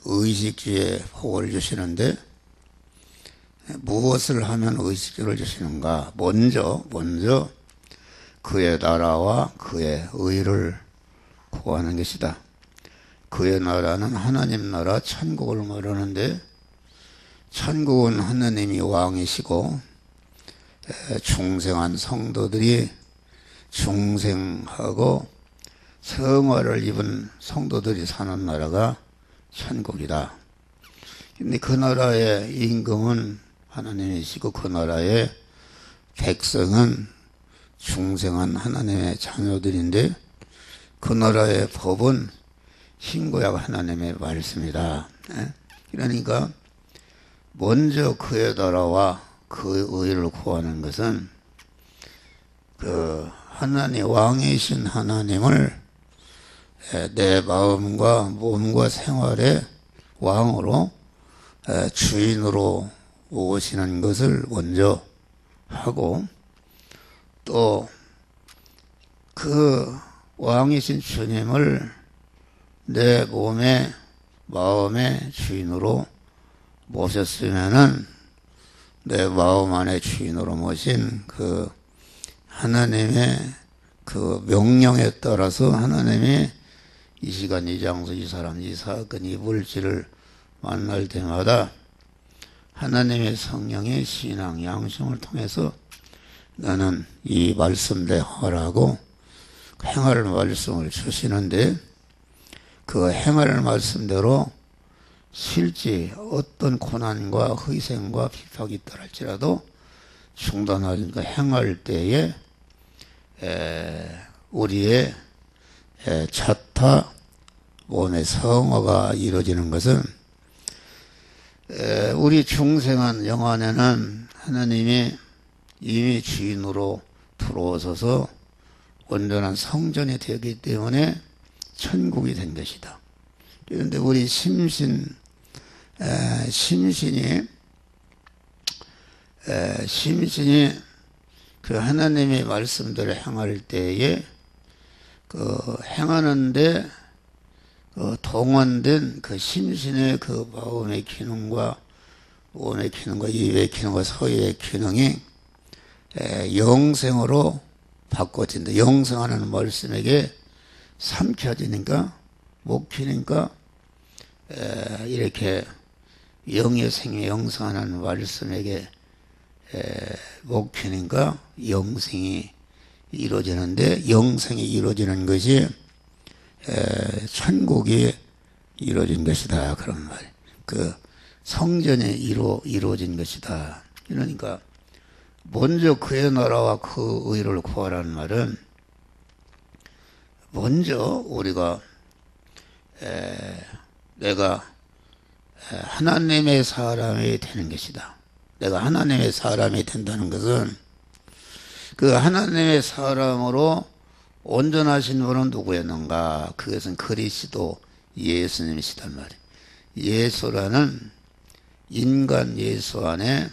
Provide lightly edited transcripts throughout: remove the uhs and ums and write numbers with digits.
의식주에 복을 주시는데 무엇을 하면 의식주를 주시는가? 먼저 그의 나라와 그의 의를 구하는 것이다. 그의 나라는 하나님 나라 천국을 말하는데 천국은 하나님이 왕이시고 중생한 성도들이 중생하고 성화를 입은 성도들이 사는 나라가 천국이다. 근데 그 나라의 임금은 하나님이시고 그 나라의 백성은 중생한 하나님의 자녀들인데 그 나라의 법은 신구약 하나님의 말씀이다. 그러니까 먼저 그의 나라와 그의 의를 구하는 것은 그 하나님 왕이신 하나님을 내 마음과 몸과 생활의 왕으로 주인으로 오시는 것을 먼저 하고 또 그 왕이신 주님을 내 몸의 마음의 주인으로 모셨으면은 내 마음 안에 주인으로 모신 그 하나님의 그 명령에 따라서 하나님이 이 시간 이 장소 이 사람 이 사건 이 물질을 만날 때마다 하나님의 성령의 신앙 양심을 통해서 나는 이 말씀대로 하라고 행할 말씀을 주시는데 그 행할 말씀대로 실제 어떤 고난과 희생과 핍박이 있다 할지라도 중단하니까 행할 때에 우리의 자타 몸의 성화가 이루어지는 것은 우리 중생한 영안에는 하나님이 이미 주인으로 들어오셔서 온전한 성전이 되기 때문에 천국이 된 것이다. 그런데 우리 심신이 그 하나님의 말씀대로 행할 때에 그 행하는데 동원된 그 심신의 그 마음의 기능과 몸의 기능과 입의 기능과 서의 기능이 영생으로 바꿔진다. 영생하는 말씀에게 삼켜지니까 먹히니까 이렇게 영의 생에 영생하는 말씀에게 먹히니까 영생이 이루어지는데 영생이 이루어지는 것이 천국이 이루어진 것이다. 그런 말. 그 성전이 이루어진 것이다. 그러니까 먼저 그의 나라와 그 의를 구하라는 말은 먼저 우리가 내가 하나님의 사람이 되는 것이다. 내가 하나님의 사람이 된다는 것은 그 하나님의 사람으로 온전하신 분은 누구였는가? 그것은 그리스도 예수님이시단 말이에요. 예수라는 인간 예수 안에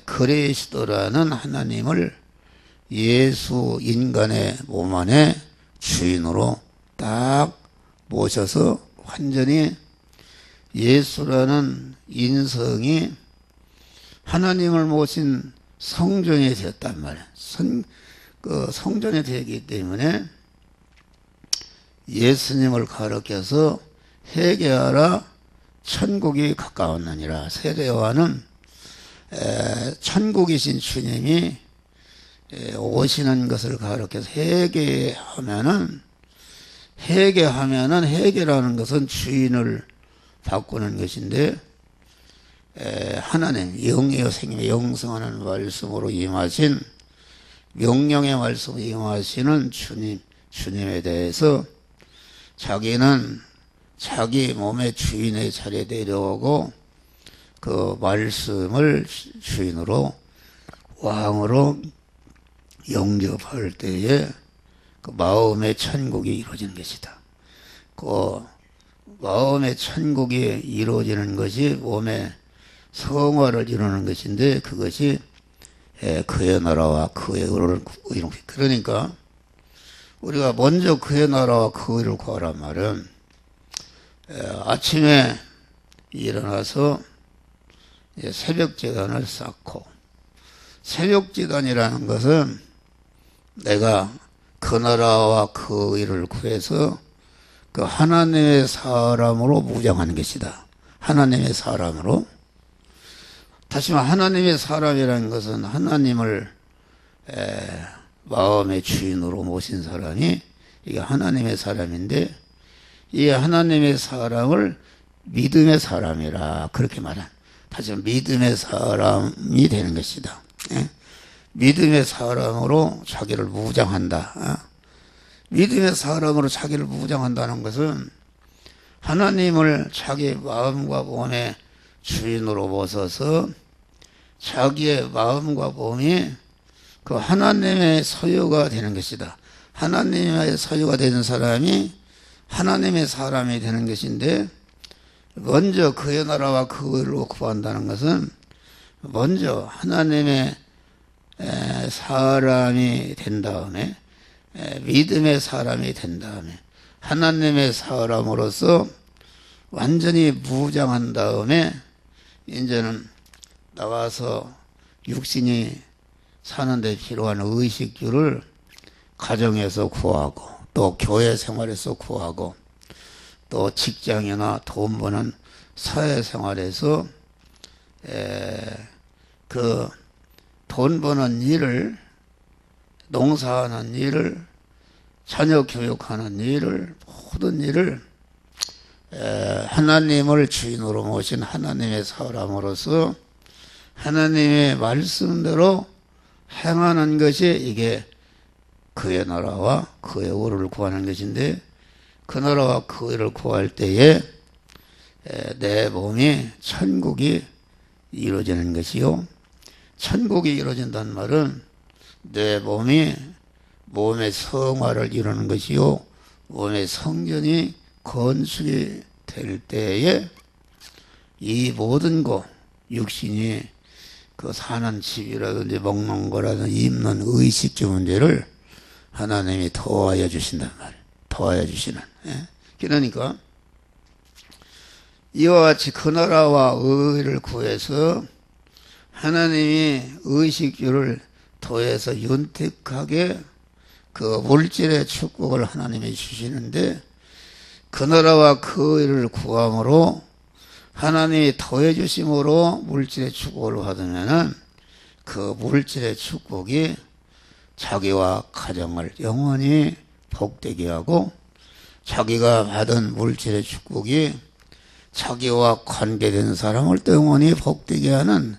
그리스도라는 하나님을 예수 인간의 몸 안에 주인으로 딱 모셔서 완전히 예수라는 인성이 하나님을 모신 성전이 되었단 말이에요. 그 성전이 되기 때문에 예수님을 가르쳐서 회개하라 천국이 가까웠느니라. 세례요한은 천국이신 주님이 오시는 것을 가르쳐서 회개하면은 회개라는 것은 주인을 바꾸는 것인데 하나님 영이요 생명의 영성하는 말씀으로 임하신 명령의 말씀으로 임하시는 주님에 대해서 자기는 자기 몸의 주인의 자리에 내려오고 그 말씀을 주인으로 왕으로 영접할 때에 그 마음의 천국이 이루어지는 것이다. 그 마음의 천국이 이루어지는 것이 몸의 성화를 이루는 것인데 그것이 그의 나라와 그의 의를 이루는 것이다. 그러니까 우리가 먼저 그의 나라와 그 의를 구하란 말은 아침에 일어나서 새벽제단을 쌓고, 새벽제단이라는 것은 내가 그 나라와 그 의를 구해서 그 하나님의 사람으로 무장하는 것이다. 하나님의 사람으로. 다시 말해 하나님의 사람이라는 것은 하나님을 마음의 주인으로 모신 사람이 이게 하나님의 사람인데, 이 하나님의 사람을 믿음의 사람이라 그렇게 말한, 다시 말해 믿음의 사람이 되는 것이다. 믿음의 사람으로 자기를 무장한다. 믿음의 사람으로 자기를 무장한다는 것은 하나님을 자기 마음과 몸의 주인으로 모셔서 자기의 마음과 몸이 그 하나님의 소유가 되는 것이다. 하나님의 소유가 되는 사람이 하나님의 사람이 되는 것인데, 먼저 그의 나라와 그 의를 구한다는 것은 먼저 하나님의 사람이 된 다음에, 믿음의 사람이 된 다음에 하나님의 사람으로서 완전히 무장한 다음에 이제는 나가서 육신이 사는데 필요한 의식주를 가정에서 구하고, 또 교회 생활에서 구하고, 또 직장이나 돈 버는 사회생활에서 그 돈 버는 일을, 농사하는 일을, 자녀 교육하는 일을, 모든 일을 하나님을 주인으로 모신 하나님의 사람으로서 하나님의 말씀대로 행하는 것이 이게 그의 나라와 그의 의를 구하는 것인데, 그 나라와 그 의를 구할 때에 내 몸이 천국이 이루어지는 것이요, 천국이 이루어진다는 말은 내 몸이 몸의 성화를 이루는 것이요, 몸의 성전이 건축이 될 때에 이 모든 것, 육신이 그 사는 집이라든지 먹는 거라든지 입는 의식주 문제를 하나님이 도와여 주신단 말이에요. 도와여 주시는. 그러니까 이와 같이 그 나라와 의를 구해서 하나님이 의식주를 더해서 윤택하게 그 물질의 축복을 하나님이 주시는데, 그 나라와 그 의를 구함으로 하나님이 더해 주심으로 물질의 축복을 받으면은 그 물질의 축복이 자기와 가정을 영원히 복되게 하고, 자기가 받은 물질의 축복이 자기와 관계된 사람을 또 영원히 복되게 하는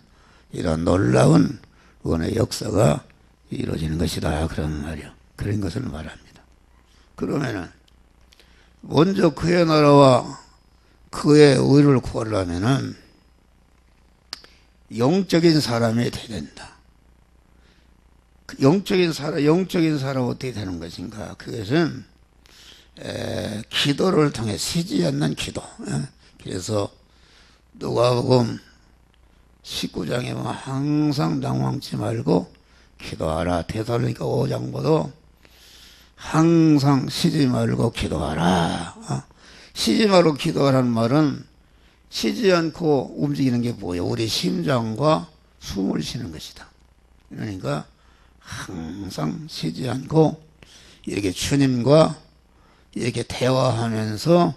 이런 놀라운 은혜의 역사가 이루어지는 것이다, 그런 말이요. 그런 것을 말합니다. 그러면은 먼저 그의 나라와 그의 의를 구하려면은 영적인 사람이 되어야 된다. 영적인 사람 어떻게 되는 것인가? 그것은 기도를 통해 쉬지 않는 기도. 그래서 누가복음 19장에 보면 항상 당황치 말고 기도하라. 데살로니가 5장보다 항상 쉬지 말고 기도하라. 쉬지 말고 기도하라는 말은 쉬지 않고 움직이는 게 뭐예요? 우리 심장과 숨을 쉬는 것이다. 그러니까 항상 쉬지 않고 이렇게 주님과 이렇게 대화하면서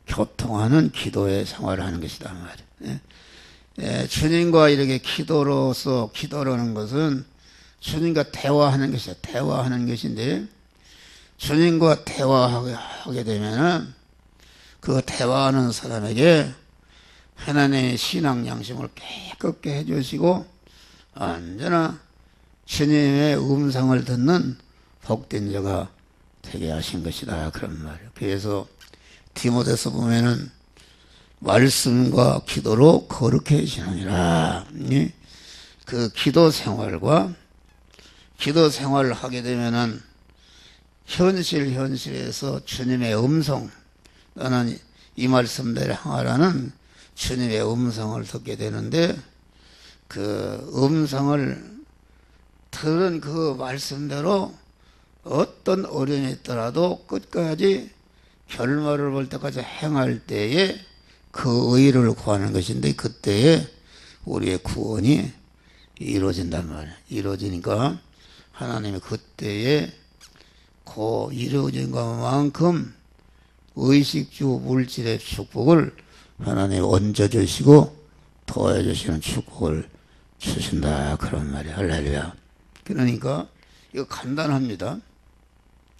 교통하는 기도의 생활을 하는 것이다 말이에요. 주님과 이렇게 기도라는 것은 주님과 대화하는 것이야. 대화하는 것인데, 주님과 대화하게 되면은 그 대화하는 사람에게 하나님의 신앙 양심을 깨끗게 해주시고 언제나 주님의 음성을 듣는 복된 자가 되게 하신 것이다, 그런 말이에요. 그래서 디모데서 보면은 말씀과 기도로 거룩해 지느니라. 그 기도 생활을 하게 되면은 현실에서 주님의 음성, 나는 이 말씀대로 행하라는 주님의 음성을 듣게 되는데, 그 음성을 들은 그 말씀대로 어떤 어려움이 있더라도 끝까지 결말을 볼 때까지 행할 때에 그 의를 구하는 것인데 그때에 우리의 구원이 이루어진단 말이에요. 이루어지니까 하나님이 그때에 그 이루어진 것만큼 의식주 물질의 축복을 하나님이 얹어주시고 더해주시는 축복을 주신다 그런 말이에요. 할렐루야. 그러니까 이거 간단합니다.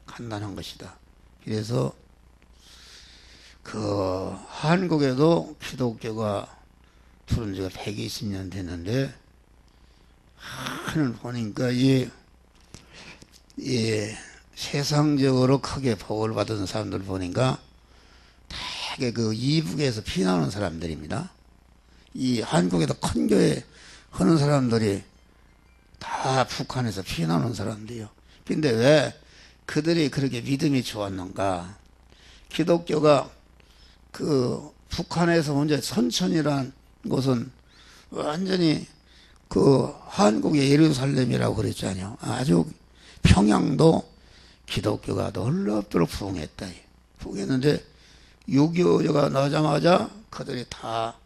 간단한 것이다. 그래서 그 한국에도 기독교가 들어온 지가 120년 됐는데 하는 보니까 이 세상적으로 크게 복을 받은 사람들 보니까 되게 그 이북에서 피나오는 사람들입니다. 이 한국에도 큰 교회 하는 사람들이 다 북한에서 피나오는 사람들이요. 근데 왜 그들이 그렇게 믿음이 좋았는가? 기독교가 그 북한에서 먼저 선천이란 곳은 완전히 그 한국의 예루살렘이라고 그랬잖아요. 아주 평양도 기독교가 놀랍도록 부흥했다. 부흥했는데 6.25가 나자마자 그들이 다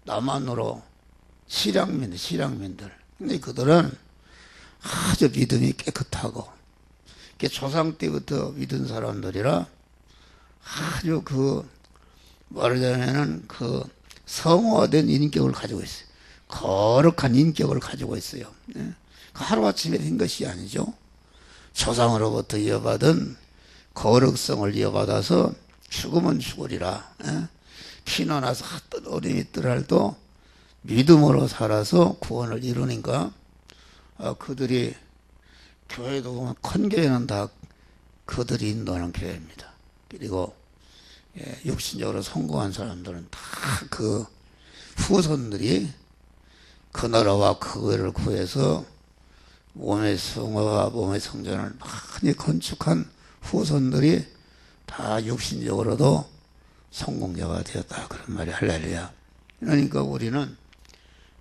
남한으로 실향민들. 근데 그들은 아주 믿음이 깨끗하고 조상 때부터 믿은 사람들이라 아주 그 말하자면은 그 성화된 인격을 가지고 있어요. 거룩한 인격을 가지고 있어요. 하루아침에 된 것이 아니죠. 조상으로부터 이어받은 거룩성을 이어받아서 죽으면 죽으리라. 피나나서 어린이 뜰할도 믿음으로 살아서 구원을 이루니까 그들이 교회도 보면 큰 교회는 다 그들이 인도하는 교회입니다. 그리고 육신적으로 성공한 사람들은 다 그 후손들이 그 나라와 그 의를 구해서 몸의 성화와 몸의 성전을 많이 건축한 후손들이 다 육신적으로도 성공자가 되었다 그런 말이 할렐루야. 그러니까 우리는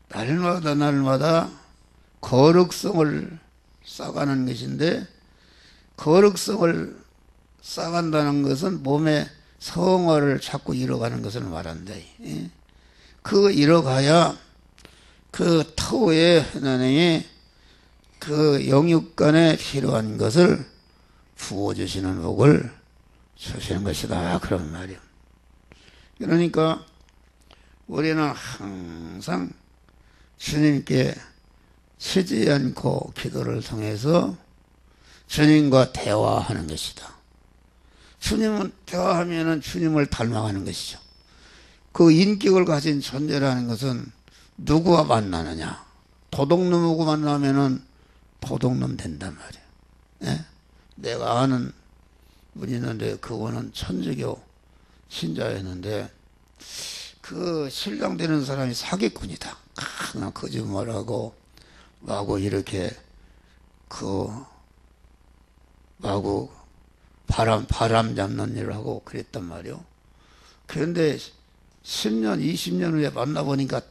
날마다 거룩성을 쌓아가는 것인데 거룩성을 쌓아간다는 것은 몸의 성화를 자꾸 이뤄가는 것을 말한다. 그 이뤄가야 그 터에 하나님이 그 영육간에 필요한 것을 부어주시는 복을 주시는 것이다 그런 말이에요. 그러니까 우리는 항상 주님께 쉬지 않고 기도를 통해서 주님과 대화하는 것이다. 주님은 대화하면은 주님을 닮아가는 것이죠. 그 인격을 가진 존재라는 것은 누구와 만나느냐? 도둑놈하고 만나면은 도둑놈 된단 말이에요. 내가 아는 분이 있는데 그분은 천주교 신자였는데 그 신랑되는 사람이 사기꾼이다. 그냥 거짓말하고 마구 이렇게 마구 바람 잡는 일을 하고 그랬단 말이요. 그런데 10년, 20년 후에 만나보니까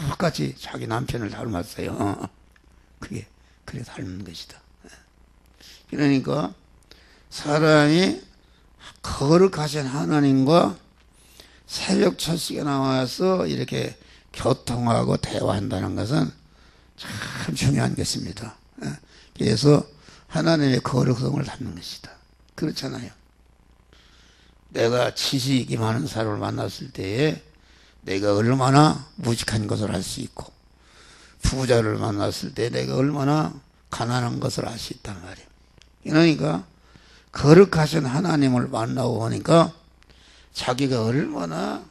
똑같이 자기 남편을 닮았어요. 그게 닮은 것이다. 그러니까 사람이 거룩하신 하나님과 새벽 첫 시에 나와서 이렇게 교통하고 대화한다는 것은 참 중요한 것입니다. 그래서 하나님의 거룩성을 담는 것이다. 그렇잖아요. 내가 지식이 많은 사람을 만났을 때에 내가 얼마나 무식한 것을 알 수 있고 부자를 만났을 때 내가 얼마나 가난한 것을 알 수 있단 말이에요. 그러니까 거룩하신 하나님을 만나고 보니까 자기가 얼마나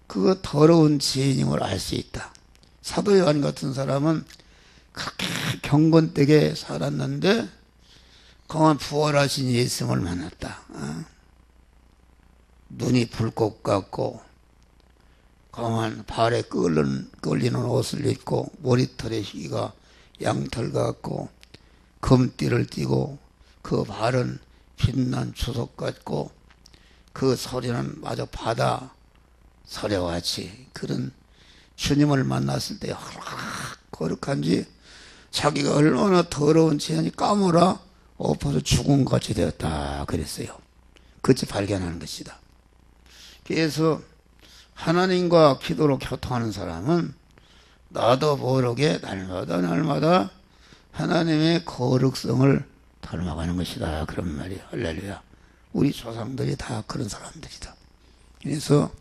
그 더러운 죄인임을 알 수 있다. 사도 요한 같은 사람은 그렇게 경건되게 살았는데 그만 부활하신 예수님을 만났다. 눈이 불꽃 같고 그만 발에 끌리는 옷을 입고 머리털에 희가 양털 같고 금띠를 띠고 그 발은 빛난 주석 같고 그 소리는 마저 바다 소리와 같이 그런 주님을 만났을 때 거룩한지 자기가 얼마나 더러운 죄인이 까무라 엎어서 죽은 것 같이 되었다 그랬어요. 그치 발견하는 것이다. 그래서 하나님과 기도로 교통하는 사람은 나도 모르게 날마다 하나님의 거룩성을 닮아가는 것이다. 그런 말이야. 할렐루야. 우리 조상들이 다 그런 사람들이다. 그래서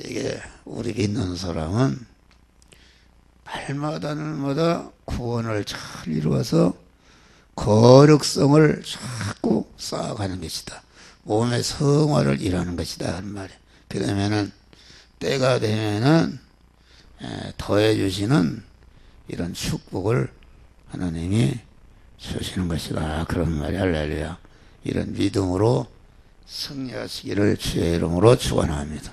이게 우리 믿는 사람은 날마다 구원을 잘 이루어서 거룩성을 자꾸 쌓아가는 것이다. 몸의 성화를 일하는 것이다. 하는 말이야. 그러면은 때가 되면은 더해 주시는 이런 축복을 하나님이 주시는 것이다. 그런 말이 할렐루야. 이런 믿음으로 승리하시기를 주의 이름으로 축원합니다.